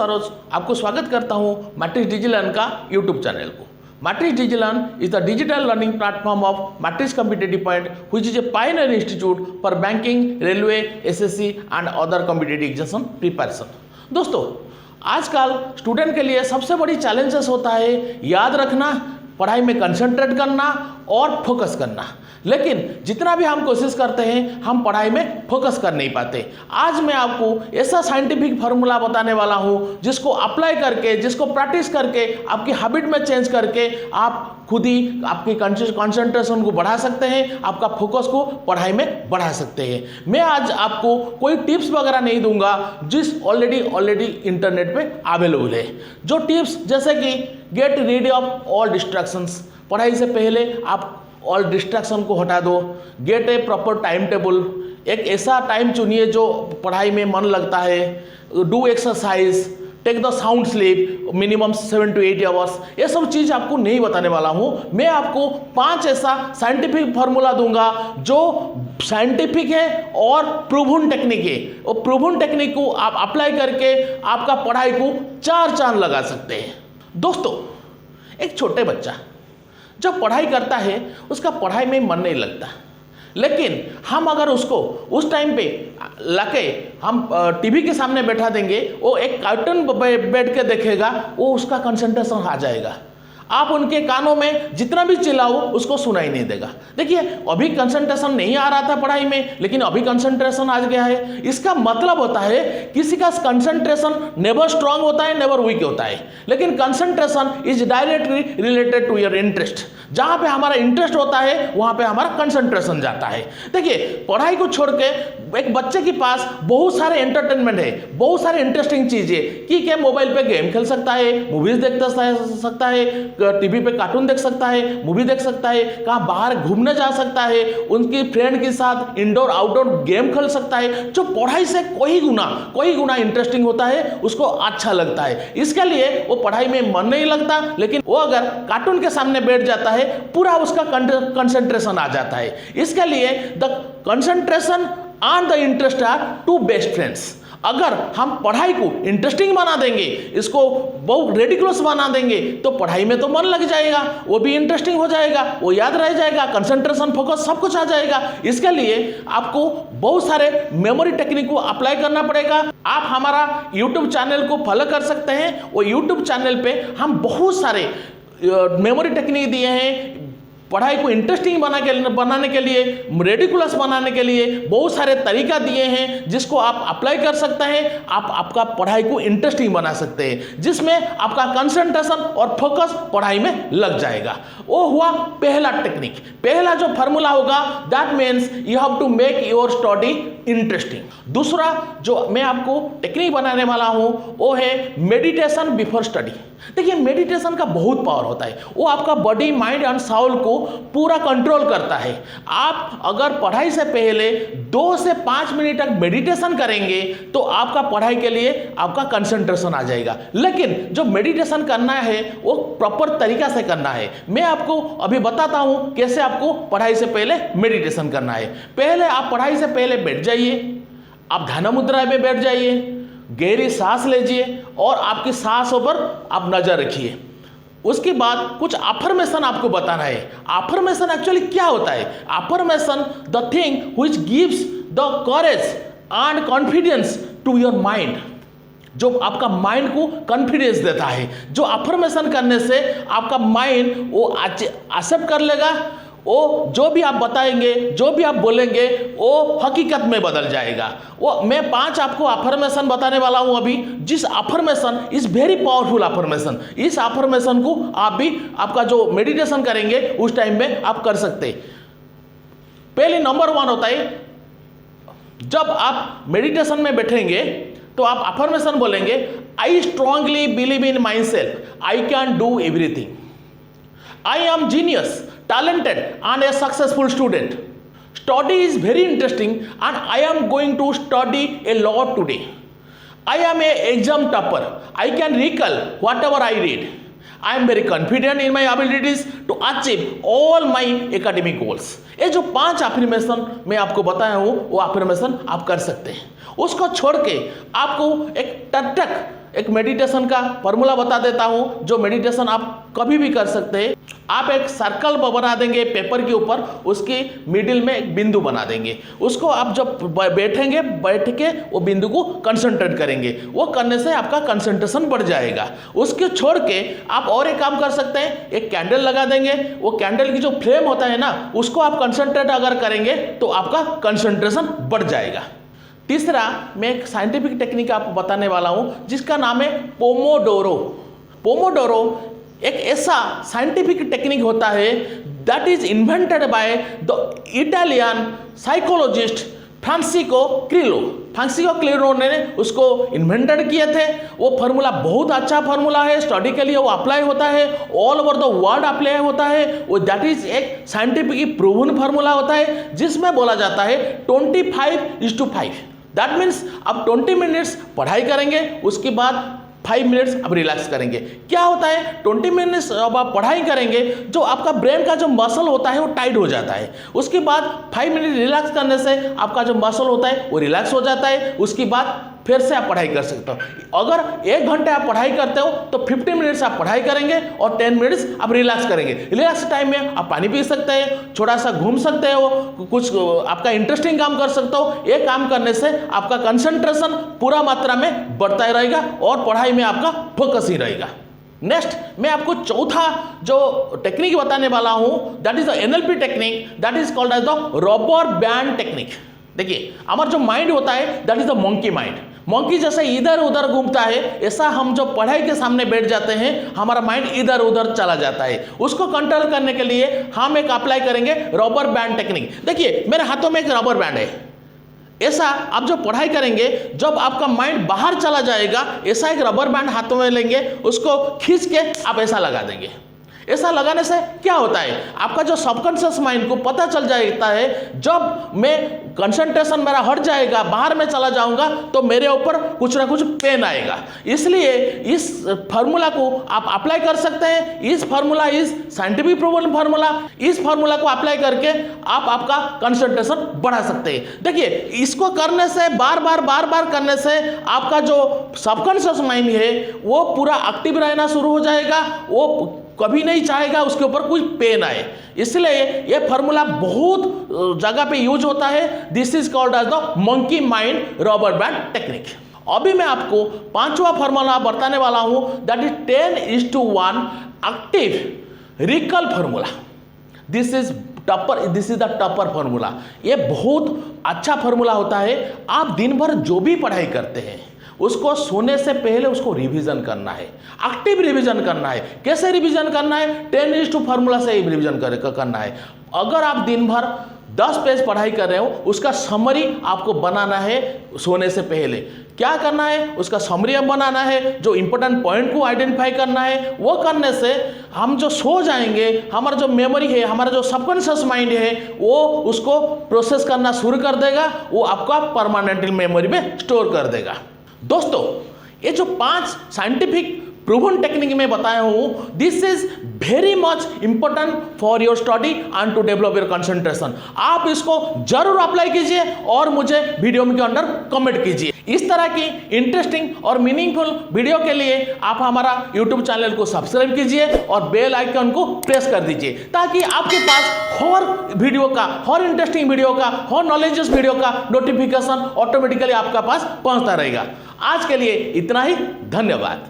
सरोज आपको स्वागत करता हूं मैट्रिक्स डिजिलर्न का यूट्यूब चैनल को। Matrix Digilearn is the digital learning platform of Matrix competitive point which is a pioneer institute for banking, railway, SSC and other competitive exam preparation. दोस्तों, आजकल student के लिए सबसे बड़ी चैलेंजेस होता है याद रखना, पढ़ाई में कंसंट्रेट करना और फोकस करना। लेकिन जितना भी हम कोशिश करते हैं हम पढ़ाई में फोकस कर नहीं पाते। आज मैं आपको ऐसा साइंटिफिक फार्मूला बताने वाला हूं जिसको अप्लाई करके, जिसको प्रैक्टिस करके, आपकी हैबिट में चेंज करके आप खुद ही आपकी कंसंट्रेशन को बढ़ा सकते हैं, आपका फोकस को पढ़ाई में बढ़ा सकते हैं। मैं आज आपको कोई टिप्स वगैरह नहीं दूंगा जिस ऑलरेडी इंटरनेट पे अवेलेबल है। जो टिप्स जैसे कि get rid of all distractions, पढ़ाई से पहले आप ऑल डिस्ट्रैक्शन को हटा दो। गेट ए प्रॉपर टाइम टेबल, एक ऐसा टाइम चुनिए जो पढ़ाई में मन लगता है। Do exercise, take the sound sleep minimum 7 to 8 hours. ये सब चीज़ आपको नहीं बताने वाला हूँ। मैं आपको 5 ऐसा साइंटिफिक फार्मूला दूंगा जो साइंटिफिक है और प्रूवन टेक्निक है। और प्रूवन टेक्निक को आप अप्लाई करके आपका पढ़ाई को 4 चांद लगा सकते हैं। दोस्तों, एक छोटे बच्चा जब पढ़ाई करता है उसका पढ़ाई में मन नहीं लगता, लेकिन हम अगर उसको उस टाइम पे लाके हम टीवी के सामने बैठा देंगे, वो एक कार्टून बैठ के देखेगा, वो उसका कंसंट्रेशन आ जाएगा। आप उनके कानों में जितना भी चिल्लाओ उसको सुनाई नहीं देगा। देखिए, अभी कंसंट्रेशन नहीं आ रहा था पढ़ाई में, लेकिन अभी कंसंट्रेशन आ गया है। इसका मतलब होता है किसी का कंसंट्रेशन नेवर स्ट्रांग होता है, नेवर वीक होता है, लेकिन concentration is directly related to your interest. जहाँ पे हमारा इंटरेस्ट होता है वहाँ पे हमारा कंसंट्रेशन जाता है। देखिए, पढ़ाई को छोड़ के एक बच्चे के पास बहुत सारे एंटरटेनमेंट है, बहुत सारे इंटरेस्टिंग चीजें कि क्या मोबाइल पे गेम खेल सकता है, मूवीज देख सकता है, टीवी पे कार्टून देख सकता है, मूवी देख सकता है, कहाँ बाहर घूमने जा सकता है, उनकी फ्रेंड के साथ इंडोर आउटडोर गेम खेल सकता है। जो पढ़ाई से कोई गुना इंटरेस्टिंग होता है, उसको अच्छा लगता है। इसके लिए वो पढ़ाई में मन नहीं लगता, लेकिन वो अगर कार्टून के सामने बैठ जाता है पूरा उसका कंसंट्रेशन आ जाता है। इसके लिए the concentration and the interest are two best friends. अगर हम पढ़ाई को इंटरेस्टिंग बना देंगे, इसको बहुत रेडिकुलस बना देंगे, तो पढ़ाई में तो मन लग जाएगा, वो भी इंटरेस्टिंग हो जाएगा, वो याद रह जाएगा, कंसंट्रेशन, फोकस सब कुछ आ जाएगा। इसके लिए आपको बहुत सारे मेमोरी टेक्निक को अप्लाई करना पड़ेगा। आप हमारा यूट्यूब चैनल को फॉलो कर सकते हैं। वो यूट्यूब चैनल पे हम बहुत सारे मेमोरी टेक्निक दिए हैं। पढ़ाई को इंटरेस्टिंग बनाने के लिए, रेडिकुलस बनाने के लिए बहुत सारे तरीका दिए हैं जिसको आप अप्लाई कर सकते हैं। आप आपका पढ़ाई को इंटरेस्टिंग बना सकते हैं, जिसमें आपका कंसंट्रेशन और फोकस पढ़ाई में लग जाएगा। वो हुआ पहला टेक्निक। पहला जो फार्मूला होगा, that means you have to make your study interesting. दूसरा जो मैं आपको टेक्निक बनाने वाला हूं वो है मेडिटेशन बिफोर स्टडी। देखिए, मेडिटेशन का बहुत पावर होता है। वो आपका बॉडी, माइंड एंड साउल को पूरा कंट्रोल करता है। आप अगर पढ़ाई से पहले 2 से 5 मिनट तक मेडिटेशन करेंगे तो आपका पढ़ाई के लिए आपका कंसंट्रेशन आ जाएगा। लेकिन जो मेडिटेशन करना है वो प्रॉपर तरीका से करना है। मैं आपको अभी बताता हूं कैसे आपको पढ़ाई से पहले मेडिटेशन करना है। पहले आप पढ़ाई से पहले बैठ जाइए, आप ध्यान मुद्रा में बैठ जाइए, गहरी सांस लीजिए और आपकी सांसों पर आप नजर रखिए। उसके बाद कुछ अफर्मेशन आपको बताना है। अफर्मेशन एक्चुअली क्या होता है? Affirmation the thing which gives the courage and confidence to your mind, जो आपका माइंड को कॉन्फिडेंस देता है। जो अफर्मेशन करने से आपका माइंड वो एक्सेप्ट कर लेगा, वो जो भी आप बताएंगे, जो भी आप बोलेंगे, वो हकीकत में बदल जाएगा। वो मैं 5 आपको अफर्मेशन बताने वाला हूं अभी, जिस affirmation is very powerful affirmation. इस अफर्मेशन को आप भी आपका जो मेडिटेशन करेंगे उस टाइम में आप कर सकते हैं। पहले नंबर 1 होता है, जब आप मेडिटेशन में बैठेंगे तो आप अफर्मेशन बोलेंगे, I strongly believe in my self, I can do everything, I am genius, talented and a successful student. Study is very interesting and I am going to study a lot today. I am a exam topper. I can recall whatever I read. I am very confident in my abilities to achieve all my academic goals. ये जो 5 affirmation मैं आपको बताया हूँ वो affirmation आप कर सकते हैं। उसको छोड़ के आपको एक टक एक मेडिटेशन का फॉर्मूला बता देता हूं, जो मेडिटेशन आप कभी भी कर सकते हैं। आप एक सर्कल बना देंगे पेपर के ऊपर, उसके मिडिल में एक बिंदु बना देंगे। उसको आप जब बैठेंगे, बैठ के वो बिंदु को कंसंट्रेट करेंगे। वो करने से आपका कंसंट्रेशन बढ़ जाएगा। उसके छोड़ के आप और एक काम कर सकते हैं, एक कैंडल लगा देंगे। वो कैंडल की जो फ्लेम होता है ना, उसको आप कंसंट्रेट अगर करेंगे तो आपका कंसंट्रेशन बढ़ जाएगा। तीसरा, मैं एक साइंटिफिक टेक्निक आपको बताने वाला हूं जिसका नाम है पोमोडोरो। पोमोडोरो एक ऐसा साइंटिफिक टेक्निक होता है that is invented by the Italian psychologist Francesco Cirillo. Francesco Cirillo ने उसको इन्वेंटेड किए थे। वो फार्मूला बहुत अच्छा फार्मूला है, स्टडी के लिए वो अप्लाई होता है, all over the world apply होता है। वो दैट इज एक साइंटिफिक प्रूवन फार्मूला होता है जिसमें बोला जाता है 25:5। दैट मीन्स आप 20 मिनट्स पढ़ाई करेंगे, उसके बाद 5 मिनट्स आप रिलैक्स करेंगे। क्या होता है, 20 मिनट्स अब आप पढ़ाई करेंगे, जो आपका ब्रेन का जो मसल होता है वो टाइट हो जाता है। उसके बाद 5 मिनट रिलैक्स करने से आपका जो मसल होता है वो रिलैक्स हो जाता है। उसके बाद फिर से आप पढ़ाई कर सकते हो। अगर 1 घंटे आप पढ़ाई करते हो तो 50 मिनट्स आप पढ़ाई करेंगे और 10 मिनट्स आप रिलैक्स करेंगे। रिलैक्स टाइम में आप पानी पी सकते हैं, थोड़ा सा घूम सकते हो, कुछ आपका इंटरेस्टिंग काम कर सकते हो। ये काम करने से आपका कंसंट्रेशन पूरा मात्रा में बढ़ता ही रहेगा और पढ़ाई में आपका फोकस ही रहेगा। नेक्स्ट, मैं आपको चौथा जो टेक्निक बताने वाला हूं, that is the NLP technique, that is called as the rubber band technique. देखिए, हमारा जो माइंड होता है that is the monkey mind. Monkey जैसे इधर उधर घूमता है, ऐसा हम जो पढ़ाई के सामने बैठ जाते हैं, हमारा माइंड इधर उधर चला जाता है। उसको कंट्रोल करने के लिए हम एक अप्लाई करेंगे रबर बैंड टेक्निक। देखिए, मेरे हाथों में एक रबर बैंड है। ऐसा आप जो पढ़ाई करेंगे, जब आपका माइंड बाहर चला जाएगा, ऐसा एक रबर बैंड हाथों में लेंगे, उसको खींच के आप ऐसा लगा देंगे। ऐसा लगाने से क्या होता है, आपका जो सबकॉन्शियस माइंड को पता चल जाता है, जब मैं कंसंट्रेशन मेरा हट जाएगा, बाहर में चला जाऊंगा, तो मेरे ऊपर कुछ ना कुछ पेन आएगा। इसलिए इस फार्मूला को आप अप्लाई कर सकते हैं। इस formula is scientific proven formula. इस फार्मूला को अप्लाई करके आप आपका कंसंट्रेशन बढ़ा सकते हैं। देखिए, इसको करने से बार बार करने से आपका जो सबकॉन्शियस माइंड है वो पूरा एक्टिव रहना शुरू हो जाएगा। वो कभी नहीं चाहेगा उसके ऊपर कोई पेन आए। इसलिए ये फार्मूला बहुत जगह पे यूज होता है। This is called as the monkey mind rubber band technique. अभी मैं आपको 5वां फार्मूला बताने वाला हूं, that is 10:1 active recall formula. This is the topper formula. ये बहुत अच्छा फार्मूला होता है। आप दिन भर जो भी पढ़ाई करते हैं, उसको सोने से पहले उसको रिवीजन करना है, एक्टिव रिवीजन करना है। कैसे रिवीजन करना है, 10:2 फार्मूला से रिवीजन करना है। अगर आप दिन भर 10 पेज पढ़ाई कर रहे हो, उसका समरी आपको बनाना है सोने से पहले। क्या करना है, उसका समरी बनाना है, जो इंपॉर्टेंट पॉइंट को आइडेंटिफाई करना है। वो करने से हम जो सो जाएंगे, हमारा जो मेमोरी है, हमारा जो सबकॉन्शियस माइंड है, वो उसको प्रोसेस करना शुरू कर देगा। वो आपका परमानेंटली मेमोरी में स्टोर कर देगा। दोस्तों, ये जो 5 साइंटिफिक प्रूवन टेक्निक में बताया हूं, this is very much important for your study and to develop your concentration. आप इसको जरूर अप्लाई कीजिए और मुझे वीडियो के अंदर कमेंट कीजिए। इस तरह की इंटरेस्टिंग और मीनिंगफुल वीडियो के लिए आप हमारा यूट्यूब चैनल को सब्सक्राइब कीजिए और बेल आइकन को प्रेस कर दीजिए, ताकि आपके पास हर वीडियो का, हर इंटरेस्टिंग वीडियो का, हर नॉलेजेस वीडियो का नोटिफिकेशन ऑटोमेटिकली आपका पास पहुंचता रहेगा। आज के लिए इतना ही, धन्यवाद।